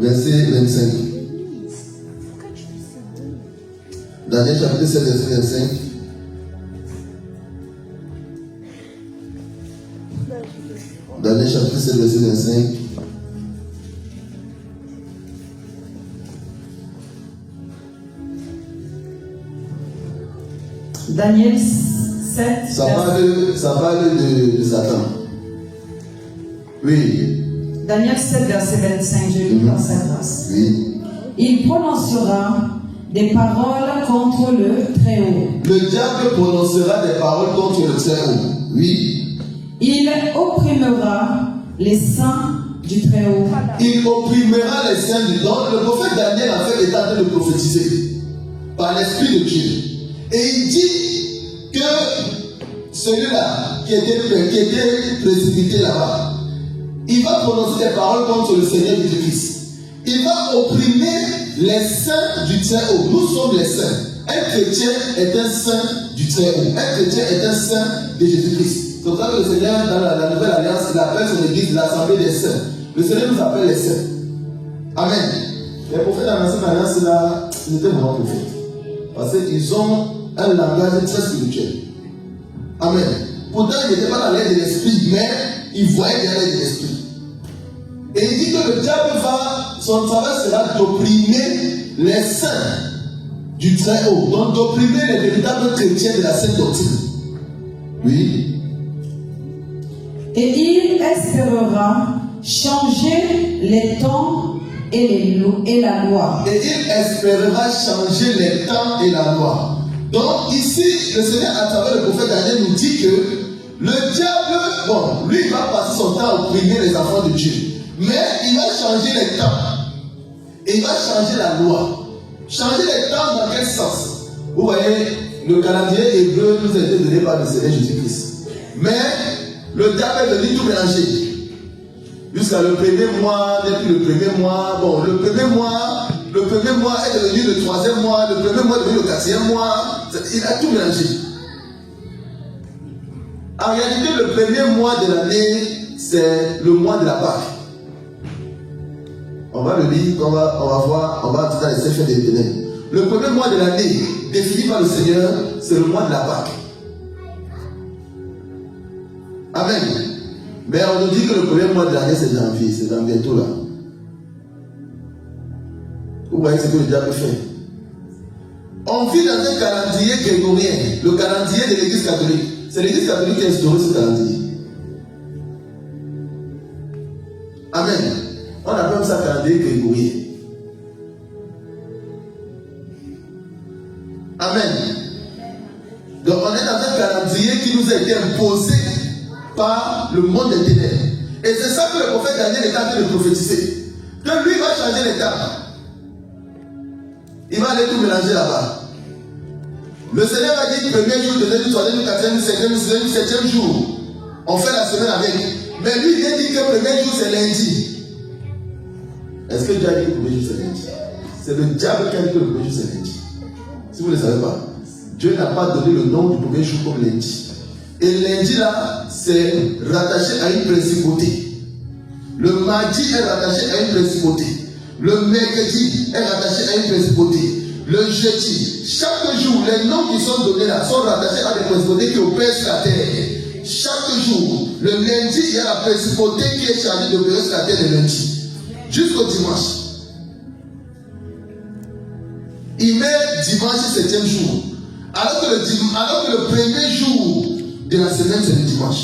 verset 25. Daniel chapitre 7, verset 25. Daniel chapitre 7, verset 25. Daniel 7. Ça parle de Satan. Oui. Daniel 7, verset 25, je lis par sa grâce. Oui. Il prononcera des paroles contre le Très-Haut. Le diable prononcera des paroles contre le Très-Haut. Oui. Il opprimera les saints du Très-Haut. Il opprimera les saints du Très-Haut. Le prophète Daniel en fait est en train de prophétiser par l'Esprit de Dieu. Et il dit que celui-là qui était précipité là-bas, il va prononcer des paroles contre le Seigneur Jésus-Christ. Il va opprimer les saints du Très-Haut. Nous sommes les saints. Un chrétien est un saint du Très-Haut. Un chrétien est un saint de Jésus-Christ. C'est pour ça que le Seigneur, dans la Nouvelle Alliance, il appelle son église l'Assemblée des saints. Le Seigneur nous appelle les saints. Amen. Les prophètes dans l'Ancienne Alliance, là, ils étaient vraiment prophètes. Parce qu'ils ont un langage très spirituel. Amen. Pourtant, ils n'étaient pas dans l'air de l'esprit, mais ils voyaient dans l'air de l'esprit. Et il dit que le diable son travail sera d'opprimer les saints du Très-Haut. Donc d'opprimer les véritables chrétiens de la sainte doctrine. Oui. Et il espérera changer les temps et la loi. Et il espérera changer les temps et la loi. Donc ici, le Seigneur, à travers le prophète Daniel, nous dit que le diable, bon, lui, il va passer son temps à opprimer les enfants de Dieu. Mais il va changer les temps. Et il va changer la loi. Changer les temps dans quel sens? Vous voyez, le calendrier hébreu nous a été donné par le Seigneur Jésus-Christ. Mais le diable est venu tout mélanger. Jusqu'à le premier mois, depuis le premier mois, bon, le premier mois est devenu le troisième mois, le premier mois est devenu le quatrième mois. Il a tout mélangé. En réalité, le premier mois de l'année, c'est le mois de la Pâque. On va le lire, on va voir, on va entrer dans les effets des ténèbres. Le premier mois de l'année, défini par le Seigneur, c'est le mois de la Pâque. Amen. Mais on nous dit que le premier mois de l'année, c'est janvier, c'est dans bientôt là. Vous voyez ce que le diable fait. On vit dans un calendrier grégorien, le calendrier de l'église catholique. C'est l'église catholique qui a instauré ce calendrier. Amen. On appelle ça calendrier grégorien. Amen. Donc on est dans un calendrier qui nous a été imposé par le monde des ténèbres. Et c'est ça que le prophète Daniel est en train de prophétiser. Que lui va changer les temps. Il va aller tout mélanger là-bas. Le Seigneur va dire premier jour, deuxième jour, troisième jour, quatrième jour, cinquième jour, sixième jour, septième jour. On fait la semaine avec. Mais lui, il dit que le premier jour, c'est lundi. Est-ce que Dieu a dit que le premier jour, c'est lundi? C'est le diable qui a dit que le premier jour, c'est lundi. Si vous ne le savez pas, Dieu n'a pas donné le nom du premier jour comme lundi. Et lundi là, c'est rattaché à une principauté. Le mardi est rattaché à une principauté. Le mercredi est rattaché à une principauté. Le jeudi, chaque jour, les noms qui sont donnés là sont rattachés à des principautés qui opèrent sur la terre. Chaque jour, le lundi, il y a la principauté qui est chargée d'opérer sur la terre le lundi. Jusqu'au dimanche. Il met dimanche 7e jour. Alors que le premier jour de la semaine, c'est le dimanche.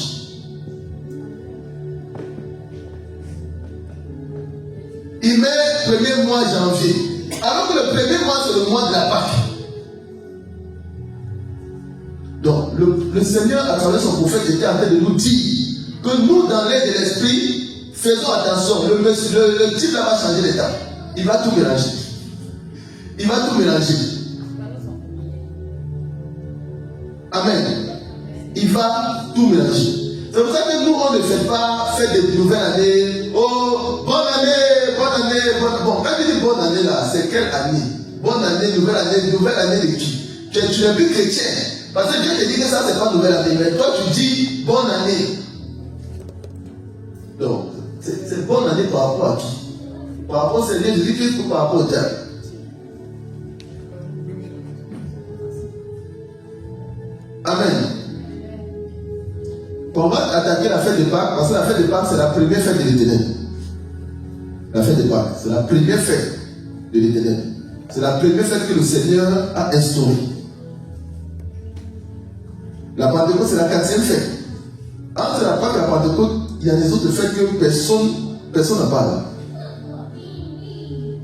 Il met premier mois janvier. Alors que le premier mois, c'est le mois de la Pâque. Donc, le Seigneur, à travers son prophète, était en train de nous dire que nous, dans l'air de l'esprit, faisons attention. Le type là va changer l'état. Il va tout mélanger. Il va tout mélanger. Amen. Il va tout mélanger. C'est pour ça que nous, on ne fait pas faire des nouvelles années. Oh, bonne année, bonne année, bonne. Bon, quand tu dis bonne année là, c'est quelle année? Bonne année de qui? Tu n'es plus chrétien. Parce que Dieu te dit que ça, c'est pas nouvelle année. Mais toi, tu dis bonne année. Donc, c'est bonne année par rapport à qui? Par rapport au Seigneur Jésus-Christ ou par rapport au diable? Amen. On va attaquer la fête de Pâques, parce que la fête de Pâques, c'est la première fête de l'Éternel. La fête de Pâques, c'est la première fête de l'Éternel. C'est la première fête que le Seigneur a instaurée. La Pentecôte, c'est la 4e fête. Entre la Pâque et la Pentecôte, il y a des autres fêtes que personne n'a parlé.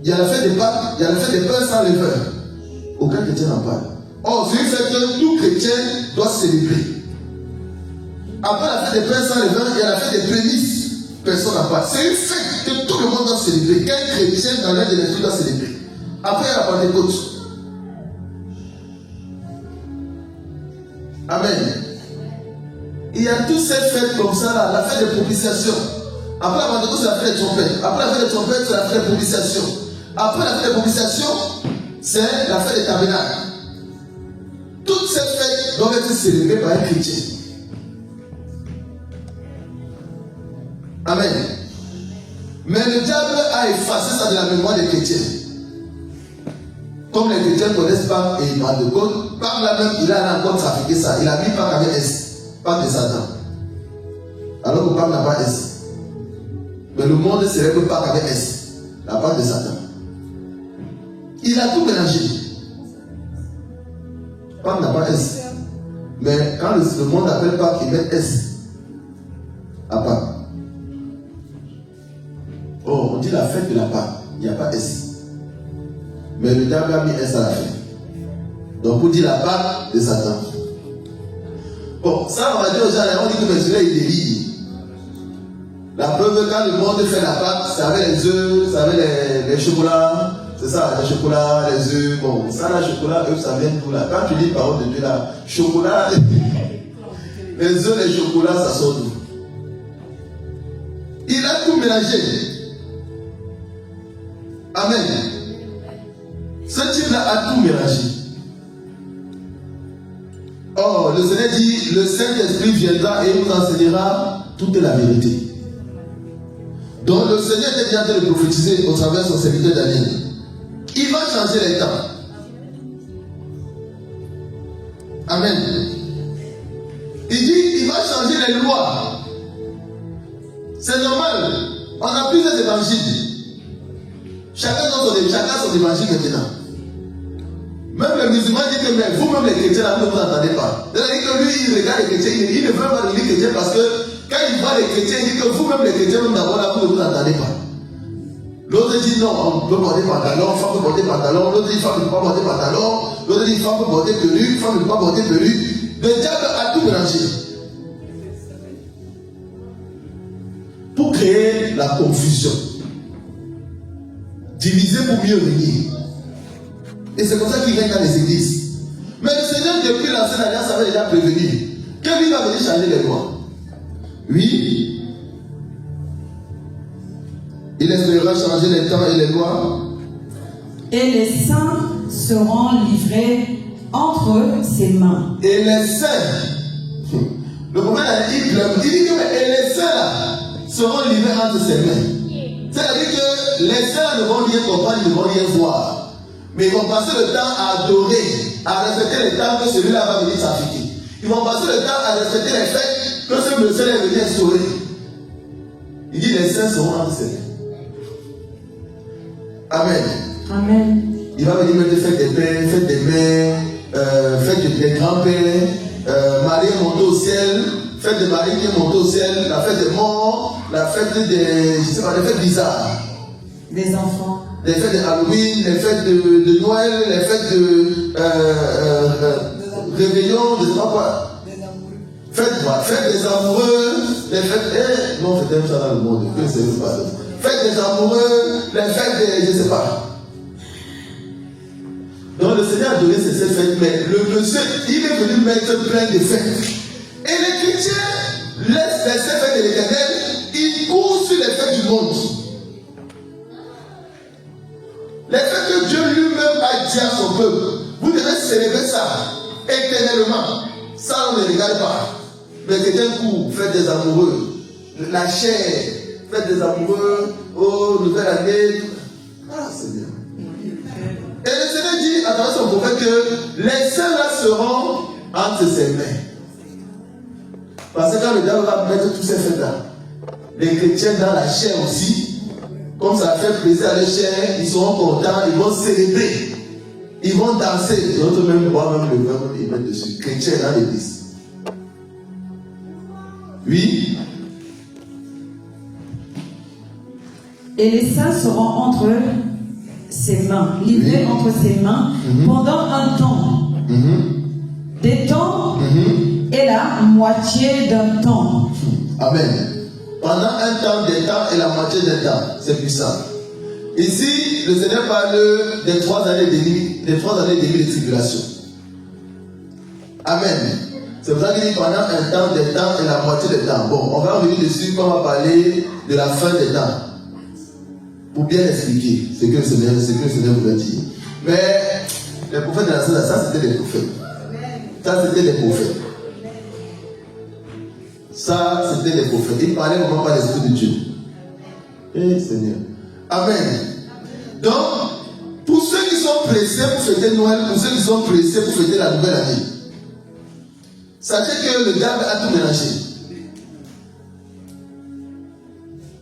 Il y a la fête des Pâques, il y a la fête des pains sans levure. Aucun chrétien n'en parle. Or, c'est une fête que tout chrétien doit célébrer. Après la fête des pains sans levure, il y a la fête des prémices. Personne n'en parle. C'est une fête que tout le monde doit célébrer. Quel chrétien dans l'air de l'esprit doit célébrer. Après, il y a la Pentecôte. Amen. Il y a toutes ces fêtes comme ça là, la fête de propitiation. Après la Pentecôte, c'est la fête des trompettes. Après la fête des trompettes, c'est la fête de propitiation. Après la fête de propitiation, c'est la fête des tabernacles. Toutes ces fêtes doivent être célébrées par un chrétien. Amen. Mais le diable a effacé ça de la mémoire des chrétiens. Comme les chrétiens ne connaissent pas et Pentecôte, par là même, il a encore trafiqué ça. Il a mis Pâques avec S, Pâques de Satan. Alors que Pâques n'a pas S. Mais le monde célèbre Pâques avec S, la Pâques de Satan. Il a tout mélangé. Pâques n'a pas S. Mais quand le monde appelle Pâques, il met S à Pâques. Oh, on dit la fête de la Pâques, il n'y a pas S. Mais le diable a mis S à la fin. Donc pour dire la Pâques de Satan. Bon, ça on va dire aux gens, on dit que celui-là il délire. La preuve, quand le monde fait la Pâques, c'est avec les œufs, c'est avec les chocolats. C'est ça, les chocolats, les œufs. Bon, ça, le chocolat, œufs, ça vient tout là. Quand tu dis parole de Dieu là, chocolat, les œufs, les chocolats, ça sort d'où? Il a tout mélangé. Amen. Ce type-là a tout mélangé. Or, le Seigneur dit, le Saint-Esprit viendra et vous enseignera toute la vérité. Donc, le Seigneur était déjà en train de prophétiser au travers de son serviteur Daniel. Il va changer les temps. Amen. Il dit, il va changer les lois. C'est normal. On a plusieurs évangiles. Chacun son évangile maintenant. Même les musulmans disent que mais vous-même les chrétiens là, vous ne vous entendez pas. C'est-à-dire que lui, il regarde les chrétiens, il ne veut pas devenir chrétien parce que quand il voit les chrétiens, il dit que vous-même les chrétiens, même d'abord là, vous ne vous entendez pas. L'autre dit non, on peut porter pantalon, femme peut porter pantalon. L'autre dit femme ne peut pas porter pantalon. L'autre dit femme peut porter perruque, femme ne peut pas porter perruque. Le diable a tout mélangé. Pour créer la confusion. Diviser pour mieux régner. Et c'est comme ça qu'il règne dans les églises. Mais le Seigneur, depuis l'ancienne alliance, avait déjà prévenu que lui va venir changer les lois. Oui. Il espérera changer les temps et les lois. Et les saints seront livrés entre ses mains. Et les saints. Le prophète il dit que et les saints là, seront livrés entre ses mains. C'est-à-dire que les saints ne vont rien comprendre, ils ne vont rien voir. Mais ils vont passer le temps à adorer, à respecter les temps que celui-là va venir s'appliquer. Ils vont passer le temps à respecter les fêtes que ce monsieur est venu instaurer. Il dit les saints seront entre ses mains. Amen. Amen. Il va venir mettre fête des pères, fête des mères, fête des grands-pères, Marie est montée au ciel, fête de Marie qui est montée au ciel, la fête des morts, la fête des, je sais pas, des fêtes bizarres. Des enfants. Les fêtes de Halloween, les fêtes de Noël, les fêtes de réveillon, je ne sais pas quoi. Fête des amoureux, les fêtes, non, c'est même ça dans le monde, que c'est pas ça. Fête des amoureux, les fêtes des, je ne sais pas. Donc le Seigneur a donné ces fêtes, mais le monsieur, il est venu mettre plein de fêtes. Et les chrétiens laissent ces fêtes de l'Éternel, ils courent sur les fêtes du monde. Les fêtes que Dieu lui-même a dit à son peuple, vous devez célébrer ça éternellement. Ça, on ne regarde pas. Mais c'est un coup, fête des amoureux, la chair, fête des amoureux, oh, nouvelle année. que les saints là seront entre ses mains. Parce que quand le diable va mettre tous ces faits là, les chrétiens dans la chair aussi, comme ça fait plaisir à leur chair, ils seront contents, ils vont célébrer, ils vont danser. D'autres même boire même le vin, ils mettent dessus. Chrétiens dans l'église. Oui. Et les saints seront entre ses mains, livrés entre ses mains pendant un temps. Des temps et la moitié d'un temps. Amen. Pendant un temps, des temps et la moitié d'un temps. C'est puissant. Ici, le Seigneur parle des 3 années de tribulation. Amen. C'est pour ça qu'il dit pendant un temps, des temps et la moitié des temps. Bon, on va revenir dessus quand on va parler de la fin des temps. Pour bien expliquer ce que le Seigneur voulait dire. Mais les prophètes de la Sainte, ça c'était les prophètes. Ça c'était les prophètes. Ça c'était les prophètes. Ils parlaient vraiment par l'Esprit de Dieu. Eh Seigneur. Amen. Donc, pour ceux qui sont pressés pour fêter Noël, pour ceux qui sont pressés pour fêter la nouvelle année, sachez que le diable a tout mélangé.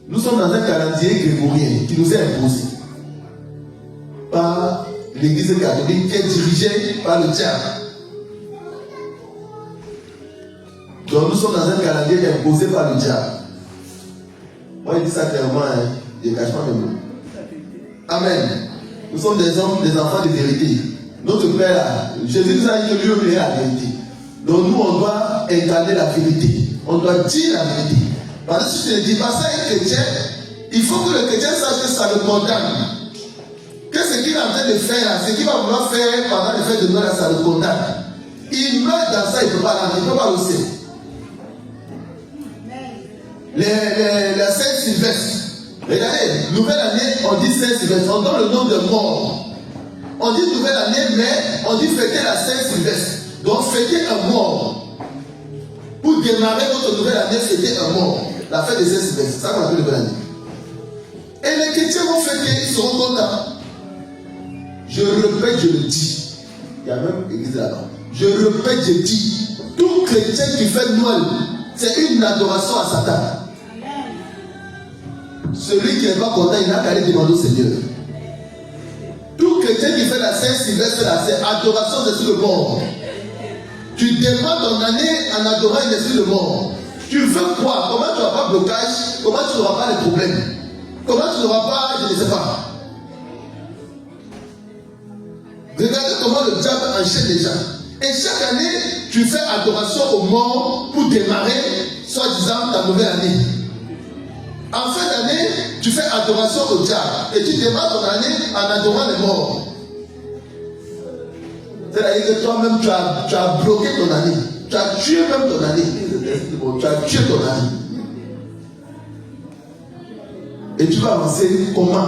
Nous sommes dans un calendrier grégorien qui nous est imposé par l'église catholique qui est dirigée par le diable. Donc nous sommes dans un calendrier imposé par le diable. Moi je dis ça clairement, hein. Je ne cache pas mes mots. Amen. Nous sommes des hommes, des enfants de vérité. Notre Père là, Jésus nous a dit que lui est la vérité. Donc nous on doit incarner la vérité. On doit dire la vérité. Parce que si tu ne dis pas ça à un chrétien, il faut que le chrétien sache que ça le condamne. Que ce qu'il est en train de faire là, ce qu'il va vouloir faire pendant les fêtes de Noël, ça le condamne. Il meurt dans ça, il ne peut pas l'entrer, il ne peut pas le faire. La Saint-Sylvestre. Regardez, nouvelle année, on dit Saint-Sylvestre, on donne le nom de mort. On dit nouvelle année, mais on dit fêter la Saint-Sylvestre. Donc fêter un mort. Pour démarrer votre nouvelle année, fêter un mort. La fête de Saint-Sylvestre, c'est ça qu'on appelle nouvelle année. Et les chrétiens vont fêter, ils seront contents. Je répète, je le dis. Il y a même église là-bas. Je répète, je dis. Tout chrétien qui fait Noël, c'est une adoration à Satan. Celui qui n'est pas content, il n'a qu'à aller demander au Seigneur. Tout chrétien qui fait la Saint-Sylvestre, c'est adoration de le mort. Tu démarres ton année en adorant un esprit de mort. Tu veux quoi? Comment tu n'auras pas de blocage? Comment tu n'auras pas de problème? Comment tu n'auras pas, je ne sais pas. Regardez comment le diable enchaîne les gens. Et chaque année, tu fais adoration aux morts pour démarrer, soi-disant, ta nouvelle année. En fin d'année, tu fais adoration au diable. Et tu démarres ton année en adorant les morts. C'est-à-dire que toi-même, tu as bloqué ton année. Tu as tué même ton année. Tu as tué ton année. Et tu vas avancer comment?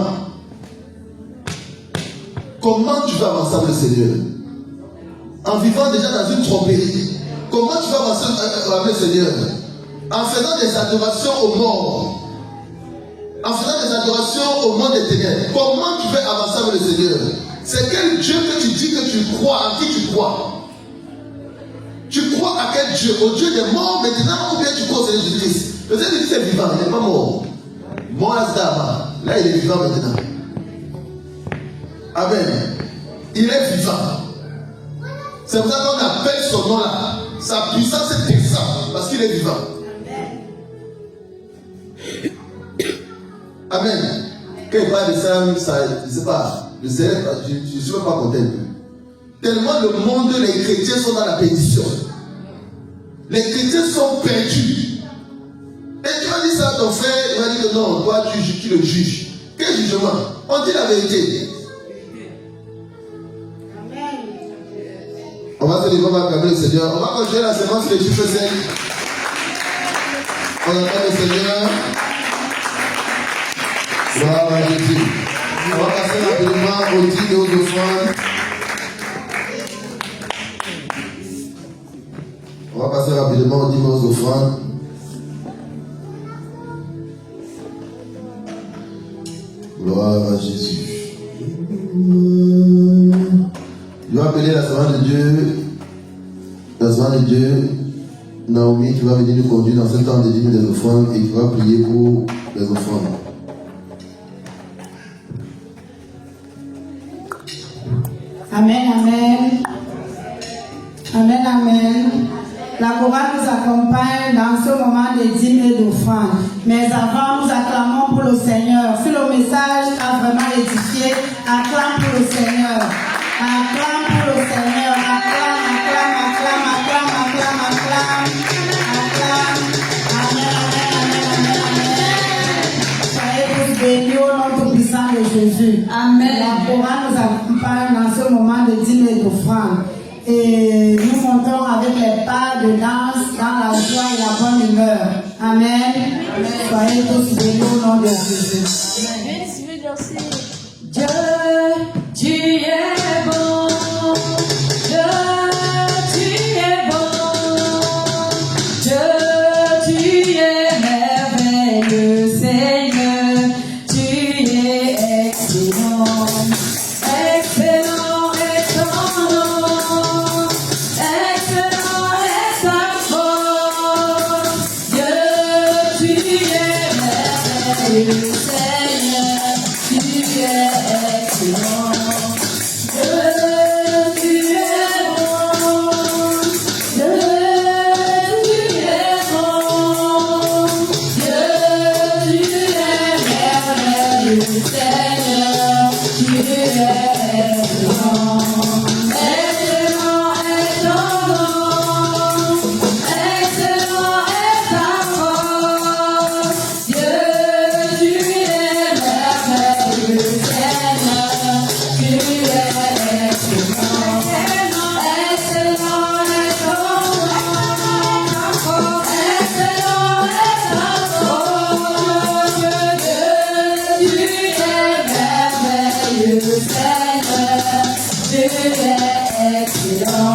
Comment tu vas avancer avec le Seigneur? En vivant déjà dans une tromperie. Comment tu vas avancer avec le Seigneur? En faisant des adorations aux morts. En faisant des adorations au monde des ténèbres. Comment tu veux avancer avec le Seigneur? C'est quel Dieu que tu dis que tu crois, en qui tu crois? Tu crois à quel Dieu? Au Dieu des morts maintenant ou bien tu crois au Seigneur Jésus-Christ? Peut-être que c'est vivant, il n'est pas mort. Mort là il est vivant maintenant. Amen. Il est vivant. C'est pour ça qu'on appelle son nom là. Sa puissance est puissante parce qu'il est vivant. Amen. Quand il parle de ça, je ne sais pas. Je ne suis même pas content. Tellement le monde, les chrétiens sont dans la perdition. Les chrétiens sont perdus. Et tu vas dire ça à ton frère, il va dire que non, toi tu le juges. Quel jugement? On dit la vérité. On va se lever, on va acclamer le Seigneur. On va continuer la séquence que tu faisais. On attend le Seigneur. Gloire à Jésus. On va passer rapidement au titre et aux offrandes. On va passer rapidement au titre et aux offrandes. Gloire à Jésus. Il va appeler la servante de Dieu, Naomi, qui va venir nous conduire dans ce temps de dîmes des offrandes et qui va prier pour les offrandes. Amen, amen. Amen, amen. La chorale nous accompagne dans ce moment de dîmes et d'offrandes. Mais avant, nous acclamons pour le Seigneur. Si le message a vraiment édifié, acclame pour le Seigneur. Acclame pour le Seigneur. Acclame, acclame, acclame, acclame, acclame, acclame. Acclame. Amen, amen, amen, amen. Soyez tous bénis au nom tout-puissant de Jésus. Amen. La chorale nous accompagne dans ce moment de dîmes et d'offrandes. Et nous montons avec les pas de danse dans la joie et la bonne humeur. Amen. Soyez tous bénis au nom de Jésus. Dieu, tu es bon. Dieu, tu es bon. Dieu, tu es merveilleux, Seigneur. Tu es excellent. Excellent est ton nom. Excellent est ta force. Dieu, tu es merveilleux, Seigneur. Tu es excellent. Dieu, tu es bon. Dieu, tu es bon. Dieu, tu es merveilleux, Seigneur. Tu es excellent. Excellent est ton nom. Excellent est ta force. Dieu, tu es merveilleux, Seigneur. Tu es excellent. Excellent est ton nom. Excellent est ta force. Dieu, tu es merveilleux, Seigneur. Tu es excellent.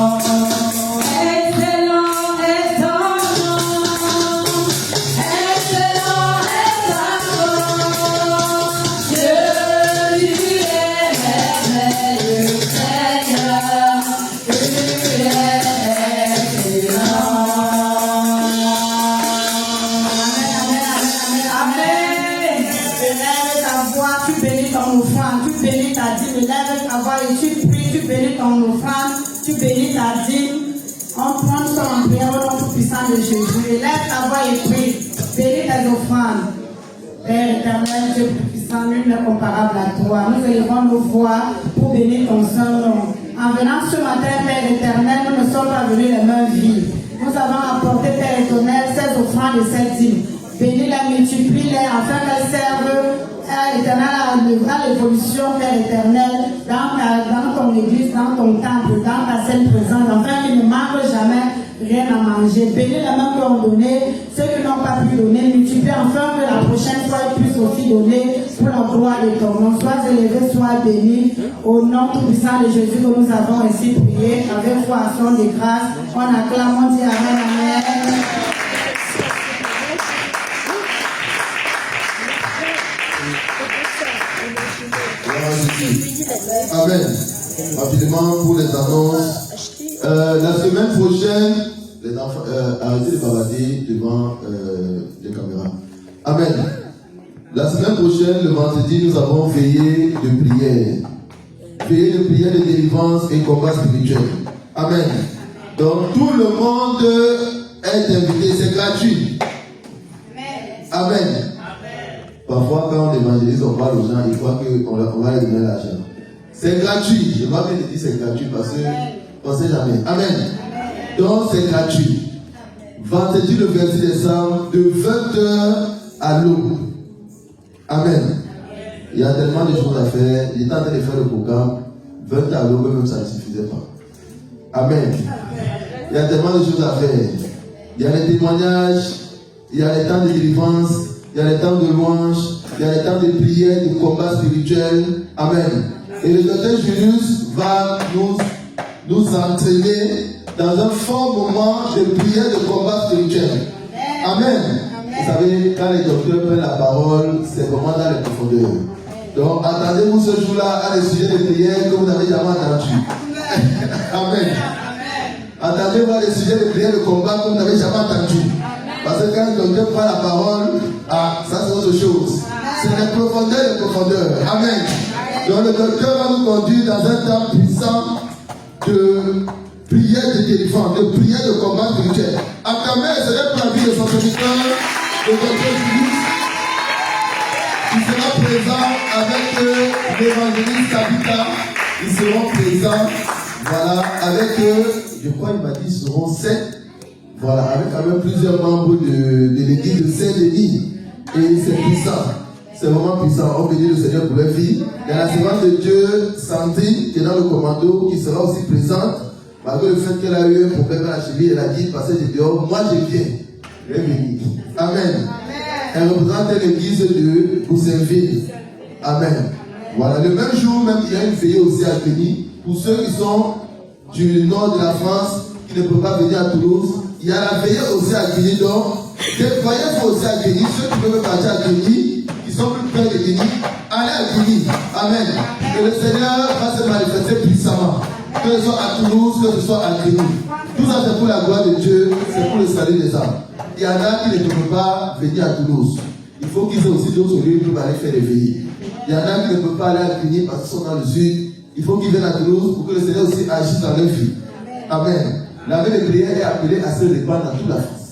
Excellent est ton nom. Excellent est ta force. Dieu, tu es merveilleux, Seigneur. Tu es excellent. Amen. Élève ta voix, tu bénis ton offrande, tu bénis ta dîme. Élève ta voix et tu pries, tu bénis ton offrande, tu bénis ta dîme. On prend son prière au nom tout-puissant de Jésus. Élève ta voix et prie. Bénis tes offrandes. Père éternel, Dieu puissant, nul n'est comparable à toi. Nous élevons nos voix pour bénir ton saint nom. En venant ce matin, Père éternel, nous ne sommes pas venus les mains vides. Nous avons apporté, Père éternel, ces offrandes et ces dîmes. Bénis-les, multiplie-les afin qu'elles servent à l'évolution, Père éternel, dans ton église, dans ton temple, dans ta sainte présence, afin qu'il ne manque jamais rien à manger. Bénis les mains qui ont donné, ceux qui n'ont pas pu donner, multiplie afin que la prochaine fois ils puissent aussi donner pour la gloire de ton nom. Sois élevé, sois béni, au nom tout-puissant de Jésus que nous avons ainsi prié, avec foi, action de grâce. On acclame, on dit Amen, Amen. Amen. Rapidement pour les annonces. La semaine prochaine, les enfants, arrêtez de bavarder devant les caméras. Amen. La semaine prochaine, le vendredi, nous avons veillé de prière. Veillé de prière, de délivrance et combat spirituel. Amen. Donc tout le monde est invité, c'est gratuit. Amen. Parfois, quand on évangélise, on parle aux gens, ils croient qu'on va leur donner l'argent. C'est gratuit. Je vais bien dire c'est gratuit parce qu'on ne sait jamais. Amen. Donc, c'est gratuit. Vendredi le 26 décembre, de 20h à l'aube. Amen. Il y a tellement de choses à faire. Il est en train de faire le programme. 20h à l'aube, même ça ne suffisait pas. Amen. Il y a tellement de choses à faire. Il y a les témoignages, il y a les temps de délivrance, il y a les temps de louange, il y a les temps de prière, de combat spirituel. Amen. Et le docteur Julius va nous entraîner dans un fort moment de prière, de combat spirituel. Amen. Vous savez, quand les docteurs prennent la parole, c'est vraiment dans les profondeurs. Donc, attendez-vous ce jour-là à des sujets de prière que vous n'avez jamais entendu. Amen. Attendez voir les sujets de prière, de combat que vous n'avez jamais entendu. Parce que quand quelqu'un prend la parole, ça c'est autre chose. C'est les profondeurs. Amen. Donc le docteur va nous conduire dans un temps puissant de prière de délivrance, de prière de combat spirituel. Acclamez le Seigneur pour la vie de son serviteur, le docteur Philippe, qui sera présent avec l'évangéliste Tabitha. Ils seront présents, voilà, avec, je crois qu'il m'a dit, ils seront 7. Voilà, avec plusieurs membres de l'église de Saint-Denis. Et c'est puissant. C'est vraiment puissant. On bénit le Seigneur pour leur vie. Il y a la servante de Dieu, Sandrine, qui est dans le commando, qui sera aussi présente. Malgré le fait qu'elle a eu un problème à la cheville, elle a dit, passez de dehors, moi je viens. Je vais venir. Amen. Elle représente l'église de Boussainville. Amen. Voilà, le même jour, même, il y a une veillée aussi à venir. Pour ceux qui sont du nord de la France, qui ne peuvent pas venir à Toulouse, il y a la veillée aussi à Guinée. Donc, des voyelles aussi à Guinée. Ceux qui peuvent partir à Guinée, qui sont plus près de Guinée, allez à Guinée. Amen. Que le Seigneur va se manifester puissamment. Que ce soit à Toulouse, que ce soit à Guinée. Tout ça, c'est pour la gloire de Dieu, c'est pour le salut des âmes. Il y en a qui ne peuvent pas venir à Toulouse. Il faut qu'ils aient aussi d'autres lieux pour aller faire des veillées. Il y en a qui ne peuvent pas aller à Guinée parce qu'ils sont dans le sud. Il faut qu'ils viennent à Toulouse pour que le Seigneur aussi agisse dans leur vie. Amen. La vie de prière est appelée à se répandre dans toute la France.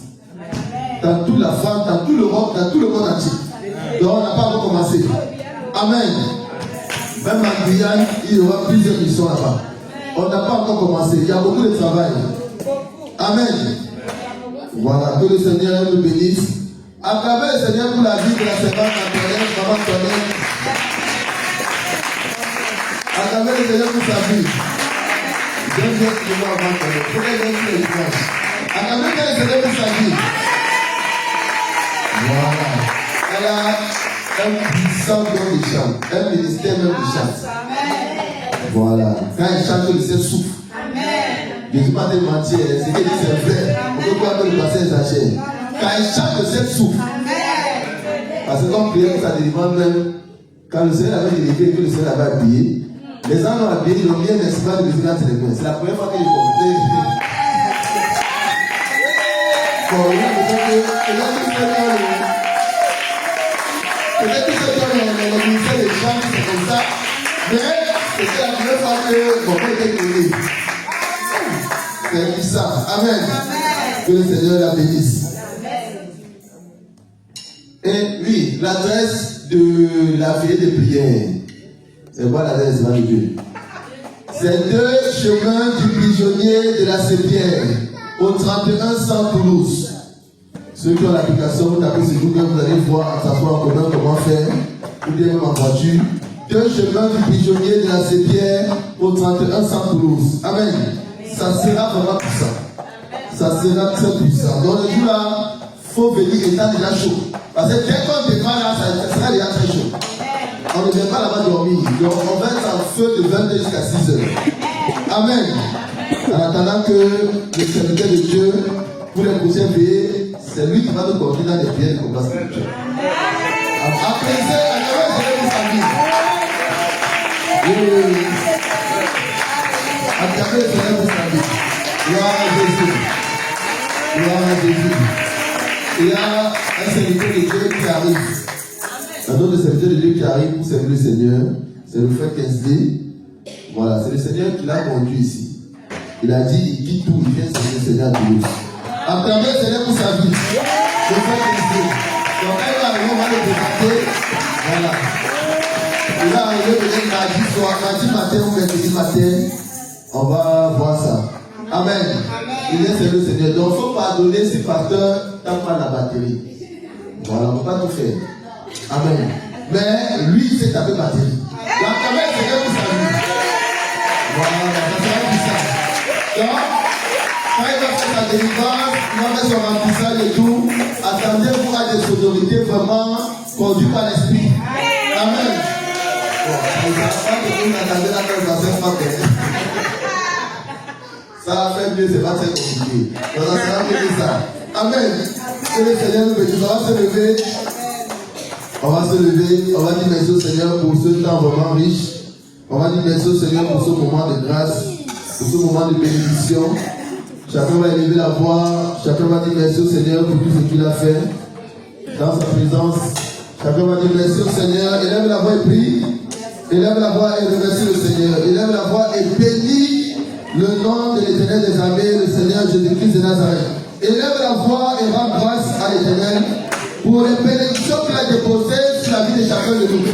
Dans toute la France, dans toute l'Europe, dans tout le monde entier. Donc on n'a pas encore commencé. Amen. Même en Guyane, il y aura plusieurs missions là-bas. On n'a pas encore commencé. Il y a beaucoup de travail. Amen. Voilà, que le Seigneur nous bénisse. Acclamez le Seigneur pour la vie de la servante Antoinette, maman Antoinette. Acclamez le Seigneur pour sa vie. J'aime bien ce que vous avez entendu. Pour qu'elle ait tous les dimanches. Acclamez le Seigneur pour sa vie. Voilà. Elle a un puissant don de chant. Un ministère même de chant. Voilà. Quand elle chante, le ciel souffle. Jésus m'a dit mentir. C'est qu'elle dit c'est vrai. On peut croire que le passé exagère. Quand elle chante, le ciel souffle. Parce que comme prière pour sa délivrance même, quand le Seigneur avait délivré et que le Seigneur avait habillé, les gens l'ont habillé, ils ont mis un espoir de Jésus dans les mains. C'est la première fois que j'ai compris. Bon, il y a peut-être que le ministère des gens, c'est comme ça. Mais c'était la première fois que mon père était connu. C'est puissant. Amen. Que le Seigneur la bénisse. Et oui, l'adresse de la veillée de prière. C'est quoi l'adresse de Dieu? C'est 2 chemins du prisonnier de la Sépière, au 3100 Toulouse. Ceux qui ont l'application, vous tapez sur Google, vous allez voir en s'asseoir en commun comment faire, ou bien même en voiture. 2 chemins du prisonnier de la Sépière, au 3100 Toulouse. Amen. Ça sera vraiment puissant. Ça sera très puissant. Donc le jour-là, il faut venir étant déjà chaud. Parce que dès qu'on départ là, ça sera déjà très chaud. On ne vient pas là-bas dormir. Donc on va être en feu de 22 jusqu'à 6 heures. Amen. En attendant que le serviteur de Dieu, pour les prochaines veillées, c'est lui qui va nous conduire dans les prières de combat spirituel. Applaudissez, acclamez pour sa vie. Acclamez le Seigneur pour sa vie. Gloire à Jésus. Gloire à Jésus. Il y a un serviteur de Dieu qui arrive. Un autre serviteur de Dieu qui arrive pour servir le Seigneur, c'est le frère Kensley. Voilà, c'est le Seigneur qui l'a conduit ici. Il a dit, il quitte tout, il vient servir le Seigneur à Toulouse. Acclamez le Seigneur pour sa vie. Le frère Kensley. Donc, elle va arriver, on va le présenter. Voilà. Il va arriver peut-être mardi soir, mardi matin ou mercredi matin. On va voir ça. Amen. Il est servir le Seigneur. Donc, il ne faut pas donner si pasteur tant pas la batterie. Voilà, on ne peut pas tout faire. Amen. Mais lui, il sait taper batterie. La caméra, c'est bien pour sa vie. Voilà, ça sera puissant. Donc, quand il va faire sa délivrance, il va faire son remplissage et tout. Attendez-vous à des autorités vraiment conduites par l'esprit. Amen. Bon, ça ne va pas que vous n'attendez là quand vous n'avez pas fait. Ça va faire mieux, c'est pas très compliqué. Donc, ça sera mieux que ça. Amen. Que le Seigneur nous bénisse. On va se lever. On va se lever, on va dire merci au Seigneur pour ce temps vraiment riche. On va dire merci au Seigneur pour ce moment de grâce. pour ce moment de bénédiction. Chacun va élever la voix, chacun va dire merci au Seigneur pour tout ce qu'il a fait dans sa présence. Chacun va dire merci au Seigneur. Élève la voix et prie. Élève la voix et remercie le Seigneur. Élève la voix et bénis le nom de l'Éternel des armées, le Seigneur Jésus-Christ de Nazareth. Élève la voix et rends grâce à l'Éternel pour les bénédictions qu'il a déposées sur la vie de chacun de nous.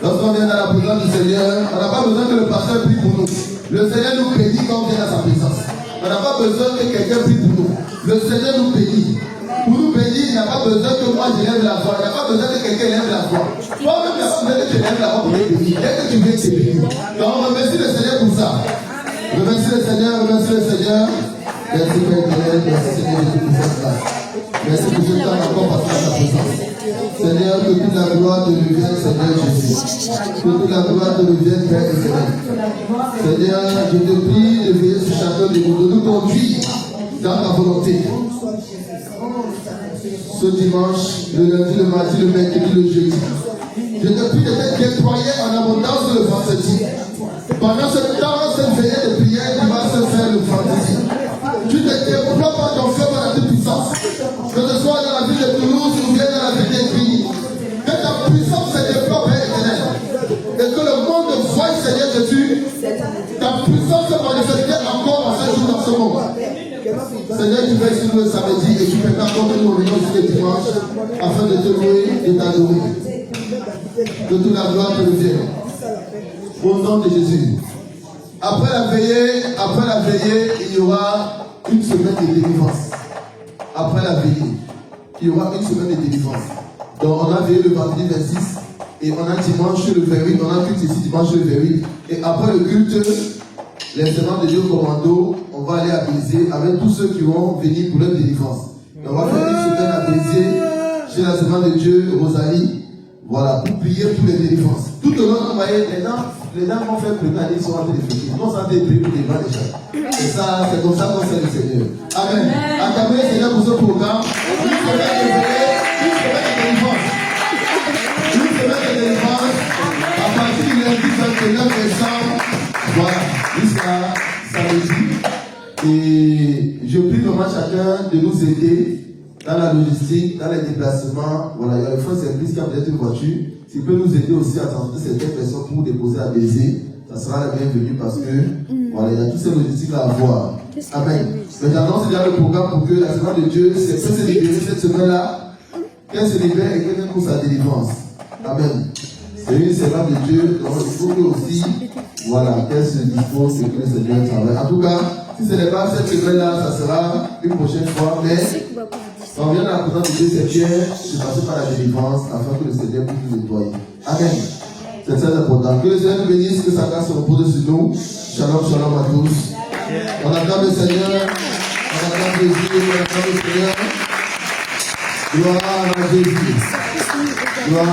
Lorsqu'on vient dans la présence du Seigneur, on n'a pas besoin que le pasteur prie pour nous. Le Seigneur nous bénit quand on vient dans sa présence. On n'a pas besoin que quelqu'un prie pour nous. Le Seigneur nous bénit. Pour nous bénir, il n'a pas besoin que moi j'élève la voix. Il n'a pas besoin que quelqu'un élève la voix. Toi-même, il n'a pas besoin que tu élèves la voix pour te bénir. Dès que tu viens, tu es béni. Donc, on remercie le Seigneur pour ça. Remercie le Seigneur, remercie le Seigneur. Merci Père éternel, merci Seigneur Jésus pour cette grâce. Merci pour ce temps encore passé dans ta présence. Seigneur, que toute la gloire te revienne, Seigneur Jésus. Que toute la gloire te revienne, Père éternel. Seigneur, je te prie de veiller sur chacun de nous, de nous conduire dans ta volonté. Ce dimanche, le lundi, le mardi, le mercredi, le jeudi. Je te prie de t'être déployé en abondance le vendredi. Pendant ce temps, cette veillée de prière qui va se faire le vendredi. Tu te déploies par ton feu, par la toute puissance. Que ce soit dans la ville de Toulouse ou bien dans la ville d'Égrigny. Que ta puissance se déploie, Père éternel. Et que le monde voie, Seigneur Jésus, ta puissance se manifeste encore en ce jour, dans ce moment. Seigneur, tu veilles sur le samedi et tu permets encore de nous réunir jusqu'au dimanche afin de te louer et t'adorer. Que toute la gloire te revienne. Au nom de Jésus. Après la veillée, il y aura une semaine de délivrance. Après la veillée, il y aura une semaine de délivrance. Donc on a veillé le vendredi 26 et on a dimanche le 28, on a culte ici dimanche le 28. Et après le culte, les servants de Dieu commando, on va aller à Béziers avec tous ceux qui vont venir pour leur délivrance. Et on va faire une semaine à Béziers chez la servante de Dieu, Rosalie. Voilà, pour prier pour les délivrances. Tout au long, vous voyez, les dames vont faire prier, ils sont en train de prier. Ils vont s'entendre prier pour les gens déjà. Et ça, c'est comme ça qu'on sert le Seigneur. Amen. Acclamez le Seigneur pour ce programme. Une semaine de veillée, une semaine de délivrance. Une semaine de délivrance à partir du lundi 29 décembre. Voilà, jusqu'à samedi. Et je prie vraiment chacun de nous aider dans la logistique, dans les déplacements. Voilà, il y a le frère service qui a peut-être une voiture. S'il peut nous aider aussi à transporter certaines personnes pour déposer à Béziers, ça sera la bienvenue parce que voilà, il y a toutes ces logistiques à avoir. Amen. Mais j'annonce déjà le programme pour que la semaine de Dieu puisse se libérer cette semaine-là, qu'elle se libère et qu'elle vienne pour sa délivrance. Amen. C'est une semaine de Dieu, donc il faut que aussi, voilà, qu'elle se dispose et que le Seigneur travaille. En tout cas, si ce n'est pas cette semaine-là, ça sera une prochaine fois, mais quand on vient dans la présence de Dieu, c'est bien de passer par la délivrance afin que le Seigneur puisse nous nettoyer. Amen. C'est très important. Que le Seigneur nous bénisse, que sa grâce se repose sur nous. Shalom, shalom à tous. On acclame le Seigneur. On acclame Jésus. On acclame le Seigneur. Gloire à Jésus. Gloire